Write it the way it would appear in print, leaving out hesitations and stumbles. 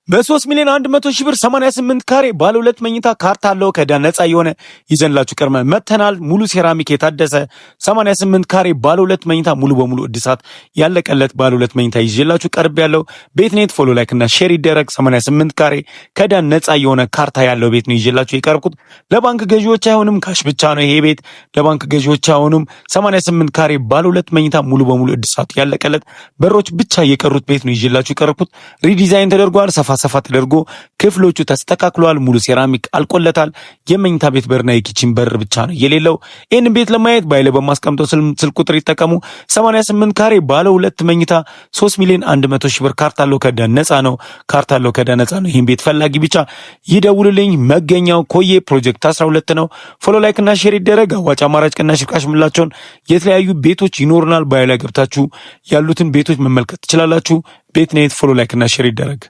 በ3 ሚሊዮን 100 ሺህ ብር 88 ካሬ ባለ 2 መኝታ ካርታ አለው ከዕዳ ነፃ የሆነ ይዘንላችሁ ቀርመን መተናል። ሙሉ ሴራሚክ የታደሰ 88 ካሬ ባለ 2 መኝታ ሙሉ በሙሉ እድሳት ያለቀለት ባለ 2 መኝታ ይዤላችሁ ቀርብ ያለው ቤትኔት ፎሎ ላይክ እና ሼር ይደረግ። 88 ካሬ ከዕዳ ነፃ የሆነ ካርታ ያለው ቤት ነው ይዤላችሁ የቀርብኩት። ለባንክ ገዢዎች አይሆንም፣ ካሽ ብቻ ነው ይሄ ቤት። ለባንክ ገዢዎች አይሆንም። 88 ካሬ ባለ 2 መኝታ ሙሉ በሙሉ እድሳቱ ያለቀለት በሮች ብቻ የቀሩት ቤት ነው ይዤላችሁ የቀርብኩት። ሪዲዛይን ተደርጓል። ሰፋ ተደርጎ ክፍሎቹ ተስተካክሏል። ሙሉ ሴራሚክ አልቆለታል። የመኝታ ቤት በርና የኪችን በር ብቻ ነው የሌለው። ይህን ቤት ለማየት ባይለ በማስቀምጠው ስልክ ቁጥር ይጠቀሙ። 88 ካሬ ባለ 2 መኝታ 3 ሚሊዮን 100 ሺህ ብር ካርታ አለው ከዕዳ ነፃ ነው። ካርታ አለው ከዕዳ ነፃ ነው። ይህን ቤት ፈላጊ ብቻ ይደውልልኝ። መገኛው ኮዬ ፕሮጀክት 12 ነው። ፎሎ ላይክ እና ሼር ይደረግ። አዋጭ አማራጭ ቅናሽ ፍቃሽ ምላቸውን የተለያዩ ቤቶች ይኖርናል። ባይላ ገብታችሁ ያሉትን ቤቶች መመልከት ትችላላችሁ። ቤትኔት ፎሎ ላይክ እና ሼር ይደረግ።